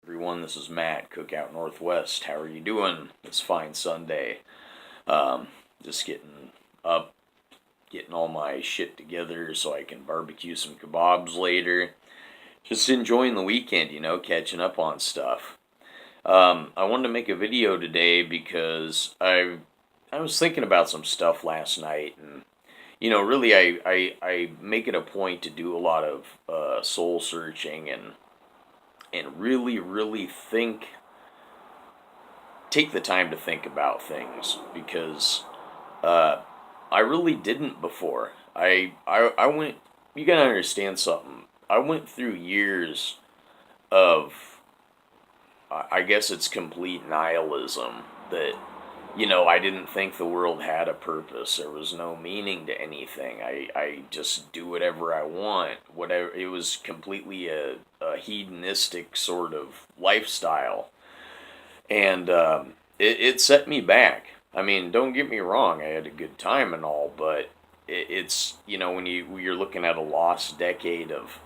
Everyone, this is Matt, Cookout Northwest. How are you doing this fine Sunday? Just getting up, getting all my shit together so I can barbecue some kebabs later. Just enjoying the weekend, catching up on stuff. I wanted to make a video today because I was thinking about some stuff last night, and really, I make it a point to do a lot of soul searching and really take the time to think about things because uh, I really didn't before. I went. You gotta understand something. I went through years of, I guess it's complete nihilism that, I didn't think the world had a purpose. There was no meaning to anything. I just do whatever I want. Whatever. It was completely a hedonistic sort of lifestyle. And it set me back. I mean, don't get me wrong. I had a good time and all, but it's, when you're looking at a lost decade of,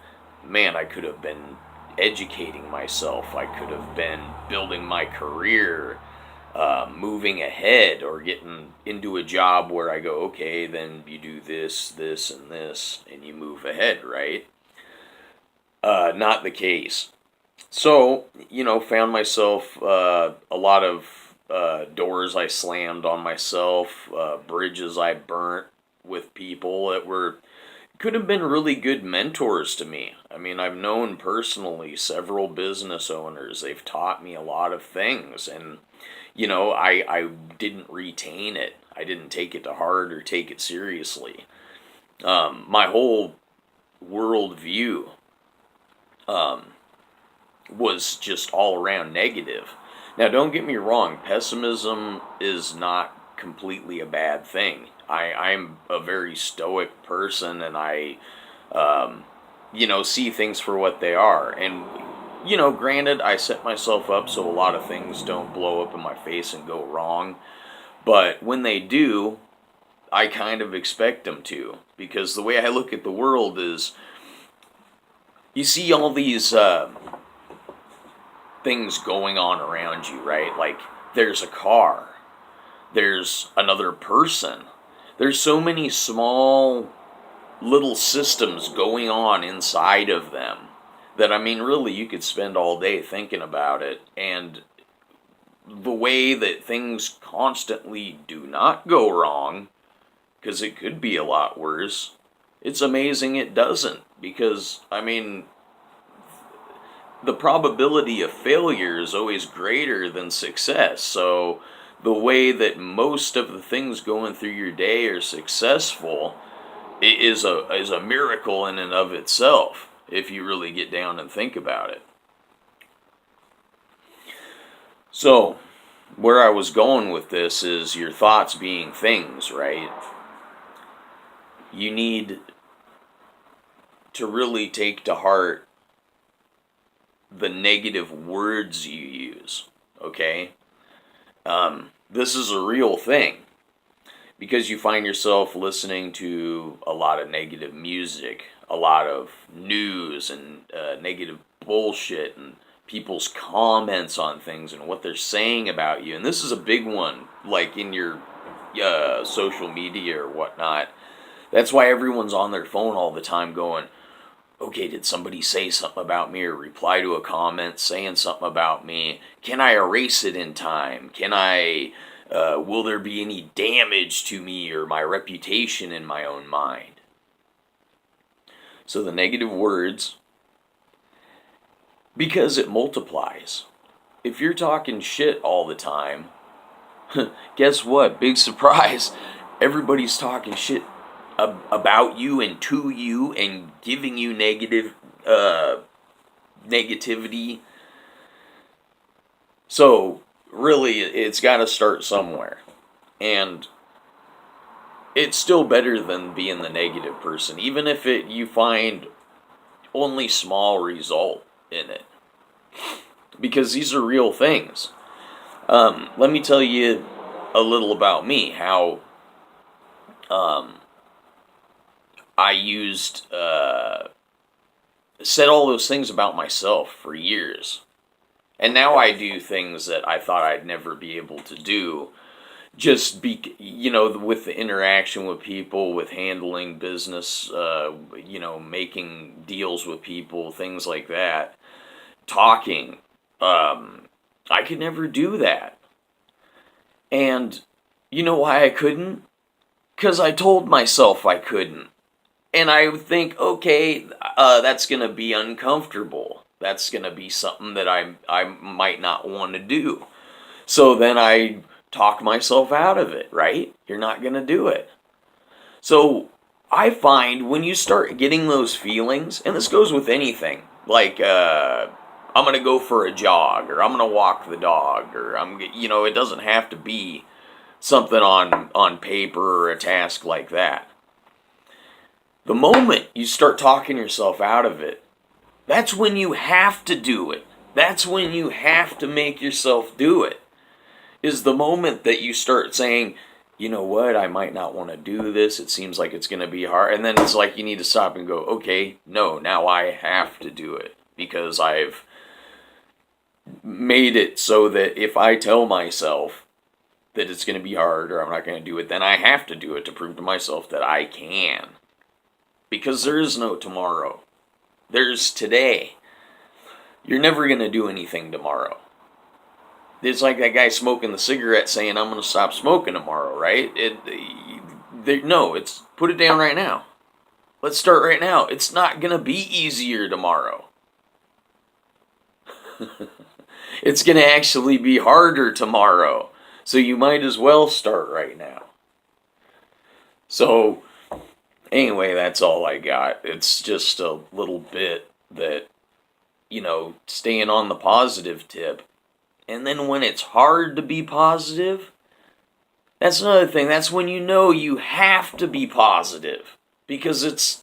man, I could have been educating myself. I could have been building my career, moving ahead, or getting into a job where I go, okay, then you do this, this, and this, and you move ahead, right? Not the case. So, found myself a lot of doors I slammed on myself, bridges I burnt with people that could have been really good mentors to me. I mean, I've known personally several business owners. They've taught me a lot of things, and I didn't retain it. I didn't take it to heart or take it seriously. My whole worldview was just all around negative. Now, don't get me wrong, pessimism is not completely a bad thing. I'm a very stoic person, and I, see things for what they are. And, granted, I set myself up so a lot of things don't blow up in my face and go wrong. But when they do, I kind of expect them to. Because the way I look at the world is, you see all these things going on around you, right? Like, there's a car, there's another person. There's so many small little systems going on inside of them that, I mean, really, you could spend all day thinking about it. And the way that things constantly do not go wrong, because it could be a lot worse, it's amazing it doesn't. Because, I mean, the probability of failure is always greater than success. So the way that most of the things going through your day are successful is a miracle in and of itself, if you really get down and think about it. So, where I was going with this is your thoughts being things, right? You need to really take to heart the negative words you use, okay? This is a real thing, because you find yourself listening to a lot of negative music, a lot of news, and negative bullshit, and people's comments on things and what they're saying about you. And this is a big one, like in your social media or whatnot. That's why everyone's on their phone all the time going, okay, did somebody say something about me or reply to a comment saying something about me? Can I erase it in time? Will there be any damage to me or my reputation in my own mind? So the negative words, because it multiplies. If you're talking shit all the time, guess what? Big surprise. Everybody's talking shit about you and to you and giving you negativity. So really, it's got to start somewhere, and it's still better than being the negative person, even if you find only small result in it, because these are real things. Let me tell you a little about me, how I said all those things about myself for years. And now I do things that I thought I'd never be able to do. Just with the interaction with people, with handling business, making deals with people, things like that, talking. I could never do that. And you know why I couldn't? Because I told myself I couldn't. And I would think, okay, that's going to be uncomfortable. That's going to be something that I might not want to do. So then I talk myself out of it, right? You're not going to do it. So I find when you start getting those feelings, and this goes with anything, like I'm going to go for a jog, or I'm going to walk the dog, or it doesn't have to be something on paper or a task like that. The moment you start talking yourself out of it, that's when you have to do it. That's when you have to make yourself do it. Is the moment that you start saying, you know what, I might not want to do this. It seems like it's going to be hard. And then it's like you need to stop and go, okay, no, now I have to do it. Because I've made it so that if I tell myself that it's going to be hard or I'm not going to do it, then I have to do it to prove to myself that I can. Because there is no tomorrow. There's today. You're never going to do anything tomorrow. It's like that guy smoking the cigarette saying, I'm going to stop smoking tomorrow, right? No, it's put it down right now. Let's start right now. It's not going to be easier tomorrow. It's going to actually be harder tomorrow. So you might as well start right now. So, anyway, that's all I got. It's just a little bit that, staying on the positive tip. And then when it's hard to be positive, that's another thing. That's when you know you have to be positive. Because it's